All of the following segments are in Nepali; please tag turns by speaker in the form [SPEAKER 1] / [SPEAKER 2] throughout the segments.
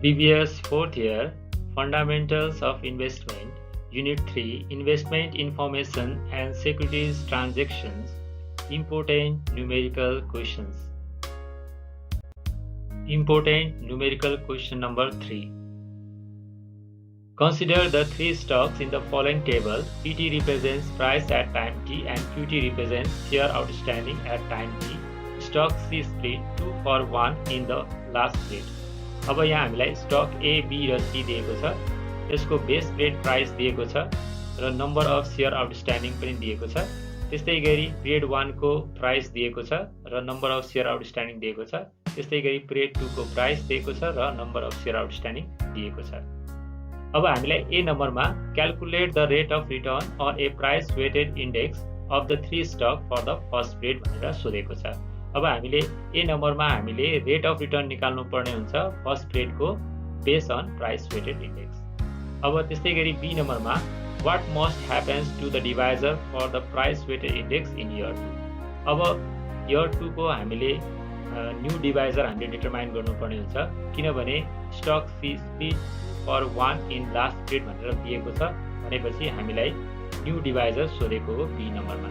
[SPEAKER 1] BBS 4th year Fundamentals of Investment Unit 3 Investment Information and Securities Transactions Important Numerical Questions. Important numerical question number 3. Consider the three stocks in the following table. PT represents price at time t and QT represents share outstanding at time t. Stock C split 2 for 1 in the last split. अब यहाँ हामीलाई स्टक A, B र C दिएको छ, यसको बेस पिरियड प्राइस दिएको छ र नम्बर अफ शेयर आउटस्ट्यान्डिङ पनि दिएको छ। त्यस्तै गरी पिरियड 1 को प्राइस दिएको छ र नम्बर अफ शेयर आउटस्ट्यान्डिङ दिएको छ। त्यस्तै गरी पिरियड 2 को प्राइस दिएको छ र नम्बर अफ शेयर आउटस्ट्यान्डिङ दिएको छ। अब हामीलाई ए नम्बरमा calculate the rate of return on a price weighted index of the three stock for the first period भनेर सोधेको छ। अब हामीले ए नम्बरमा हामीले रेट अफ रिटर्न निकाल्नु पर्ने हुन्छ फर्स्ट पिरियडको base on price weighted index. अब त्यस्तै गरी बी नम्बरमा what must happens to the divisor for the price weighted index in year 2। अब इयर 2 को हामीले न्यू डिभाइजर हामीले डिटरमाइन गर्नुपर्ने हुन्छ, किनभने stock C split for 1 in last period भनेर दिएको छ भनेपछि हामीलाई न्यू डिभाइजर सोधेको हो बी नम्बरमा।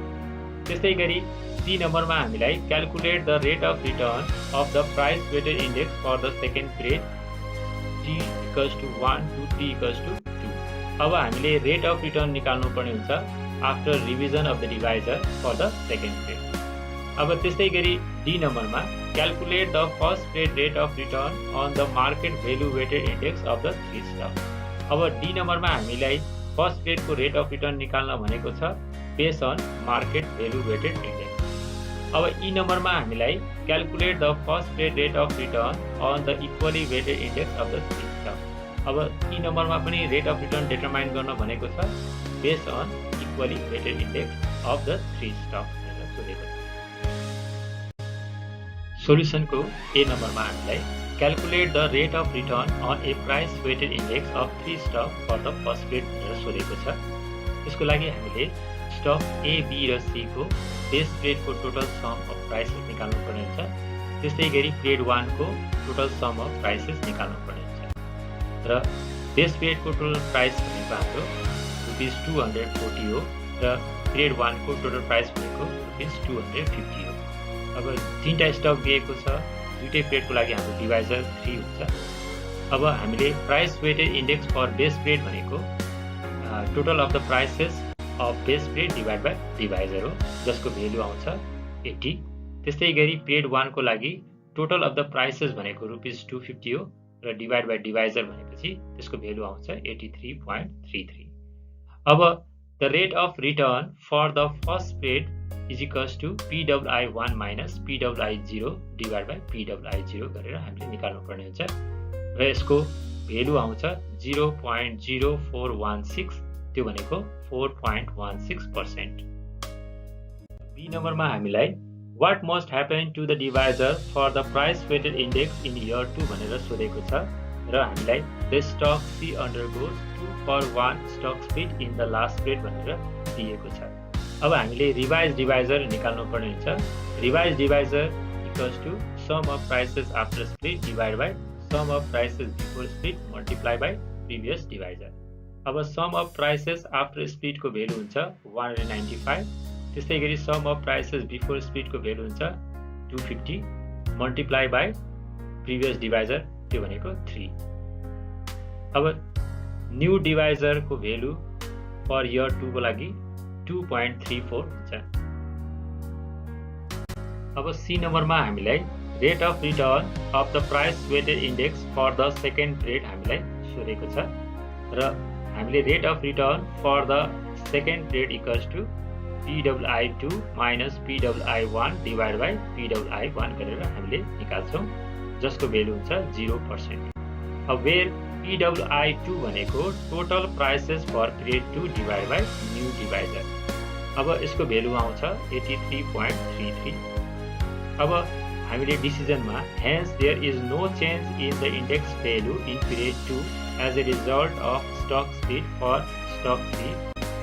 [SPEAKER 1] त्यस्तै गरी सी नम्बरमा हामीलाई calculate the rate of return of the price weighted index for the second period t equals to 1 to t equals to 2। अब हामीले रेट अफ रिटर्न निकाल्नु पर्ने हुन्छ after revision of the divisor for the second period. अब त्यस्तै गरी डी नम्बरमा calculate the first period rate of return on the market value weighted index of the three stock. अब डी नम्बरमा हामीलाई फर्स्ट पिरियडको रेट अफ रिटर्न निकाल्न भनेको छ base on market value weighted index. अब ई नम्बरमा हामीलाई calculate the first period rate of return on the equally weighted index of the three stock. अब ई नम्बरमा पनि रेट अफ रिटर्न डिटरमाइन गर्न भनेको छ base on equally weighted index of the three stock भनेर सोधेको छ। सोल्युसनको ए नम्बरमा हामीलाई calculate the rate of return on a price weighted index of three stock for the first period भनेर सोधेको छ। त्यसको लागि हामीले स्टक ए, बी र सी को बेस पिरियडको टोटल सम अफ प्राइसेस निकाल्नु पर्ने हुन्छ। त्यस्तै गरी पिरियड 1 को टोटल सम अफ प्राइसेस निकाल्नु पर्ने हुन्छ र बेस पिरियडको टोटल प्राइस भनेको हाम्रो ₹240 हो र पिरियड 1 को टोटल प्राइस भनेको ₹250 हो। अब तीनटा स्टक दिएको छ, दुईटै पिरियडको लागि हाम्रो डिभाइजर 3 हुन्छ। अब हामीले price weighted index for base period भनेको total of the prices of base period divide by divisor हो, जसको भेल्यु आउँछ 80। त्यस्तै गरी पिरियड 1 को लागि टोटल अफ द प्राइसेस भनेको ₹250 हो र डिभाइड बाई डिभाइजर भनेपछि त्यसको भेल्यु आउँछ 83.33। अब the rate of return for the first period is equals to PWI1 minus PWI0 divide by PWI0 गरेर हामीले निकाल्नु पर्ने हुन्छ र यसको भेल्यु आउँछ 0.0416, त्यो भनेको 4.16%। बी नम्बरमा हामीलाई what must happen to the divisor for the price weighted index in year 2 भनेर सोधेको छ र हामीलाई the stock C undergoes 2 for 1 stock split in the last period भनेर दिएको छ। अब हामीले रिवाइज डिभाइजर निकाल्नु पर्ने हुन्छ। Revise divisor equals to sum of prices after split divide by sum of prices before split multiply by previous divisor. अब sum of prices after split को भेल्यु हुन्छ 195। त्यस्तै गरी sum of prices before split को भेल्यु हुन्छ 250 मल्टिप्लाई बाई प्रिभियस डिभाइजर, त्यो भनेको 3। अब न्यू डिभाइजर को भेल्यु फर इयर 2 को लागि 2.34 हुन्छ। अब सी नम्बरमा हामीलाई rate of return of the price weighted index for the second period हामीलाई सोधेको छ र हामीले rate of return for the second period equals to PWI2 minus PWI1 divide by PWI1 गरेर हामीले निकाल्छौँ, जसको भेल्यु हुन्छ 0%। अब वेयर PWI2 भनेको total prices for period 2 divide by new divisor. अब यसको भेल्यु आउँछ 83.33। अब हामीले डिसिजनमा hence there is no change in the index value in period 2 as a result of stock split for stock C,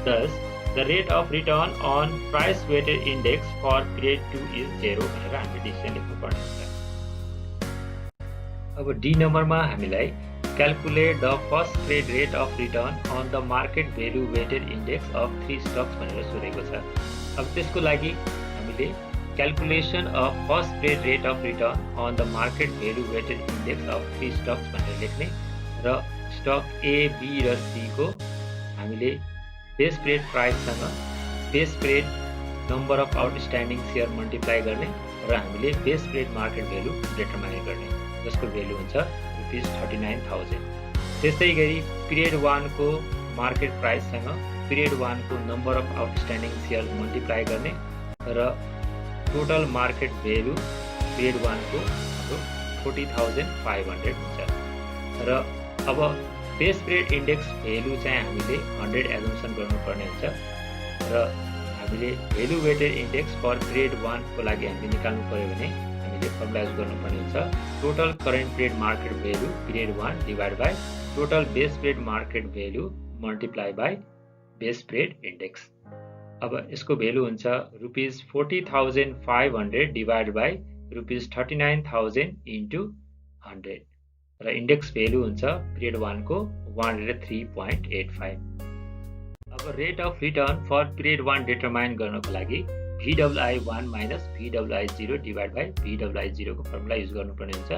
[SPEAKER 1] thus the rate of return on price weighted index for period 2 is 0 भनेर हामीले डिसिजन लेख्नु पर्ने हुन्छ। अब डी नम्बरमा हामीलाई calculate the first trade rate of return on the market value weighted index of 3 stocks भनेर सोधेको छ। अब त्यसको लागि हामीले calculation of first trade rate of return on the market value weighted index of 3 stocks भनेर लेख्ने र स्टक A, B र C को हामीले बेस पेड प्राइससँग base period number of outstanding share multiply गर्ने र हामीले base period market value determine गर्ने जसको भ्यालु हुन्छ ₹39,000। त्यस्तै गरी पिरियड 1 को मार्केट प्राइससँग पिरियड 1 को number of outstanding share multiply गर्ने र टोटल मार्केट भ्यालु पिरियड 1 को हाम्रो 40,500 हुन्छ। र अब बेस पेड इन्डेक्स भ्यालु चाहिँ हामीले 100 एजम्सन गर्नुपर्ने हुन्छ र हामीले value weighted index for period 1 को लागि हामीले निकाल्नु पर्यो भने हामीले फर्मुला युज गर्नुपर्ने हुन्छ total current period market value period 1 divide by total base period market value multiply by base period index. अब यसको भ्यालु हुन्छ ₹40,500 डिभाइड बाइ ₹39,000 इन्टु 100 र इन्डेक्स भ्यालु हुन्छ पिरियड 1 को 103.85। अब rate of return for period 1 determine गर्नको लागि VWI1 minus VWI0 divide by VWI0 को फर्मुला युज गर्नुपर्ने हुन्छ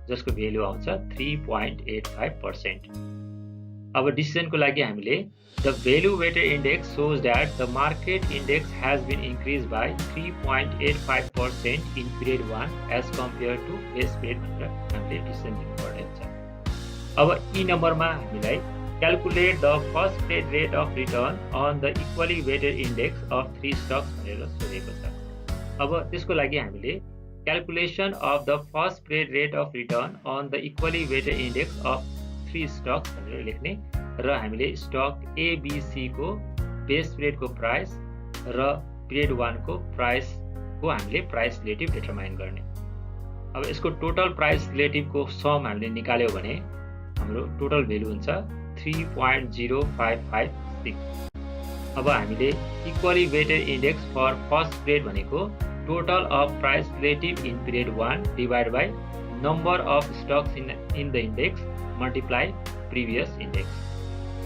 [SPEAKER 1] जसको भ्यालु आउँछ 3.85%। अब डिसिजनको लागि हामीले the value weighted index shows that the market index has been increased by 3.85% in period 1 as compared to base period भनेर हामीले डिसिजन दिनुपर्ने हुन्छ। अब यी नम्बरमा हामीलाई calculate the first trade rate of return on the equally weighted index of 3 stocks भनेर सोधेको छ। अब त्यसको लागि हामीले calculation of the first trade rate of return on the equally weighted index of 3 stocks भनेर लेख्ने र हामीले स्टक A, B, C को बेस पिरियड को प्राइस र पिरियड 1 को प्राइस को हामीले प्राइस रिलेटिभ डिटरमाइन गर्ने। अब यसको टोटल प्राइस रिलेटिभ को सम हामीले निकाल्यो भने हाम्रो टोटल भ्यालु हुन्छ 3.0556। अब हामीले equally weighted index for first period भनेको total of price relative in period 1 divide by number of stocks in the index multiply previous index.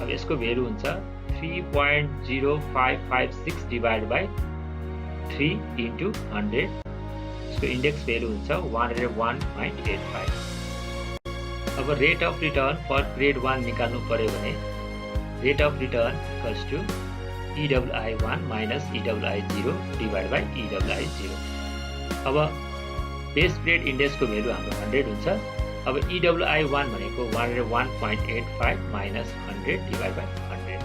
[SPEAKER 1] अब यसको भ्यालु हुन्छ 3.0556 डिभाइड बाइ 3 इन्टु 100। यसको इन्डेक्स भ्यालु हुन्छ 101.85। अब rate of return for period 1 निकाल्नु पर्यो भने rate of return equals to EWI1 minus EWI0 divide by EWI0। अब बेस पिरियड इन्डेक्सको भ्यालु हाम्रो 100 हुन्छ। अब EWI1 भनेको 101.85 माइनस 100 डिभाइड बाइ 100।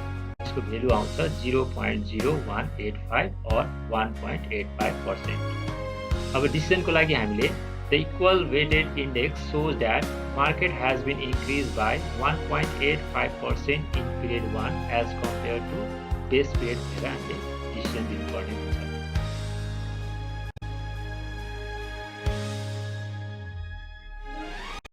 [SPEAKER 1] यसको भ्यालु आउँछ 0.0185 और 1.85%। अब डिसिजनको लागि हामीले the equal weighted index shows that market has been increased by 1.85% in period 1 as compared to base period भनेर हामीले डिसिजन दिनुपर्ने हुन्छ।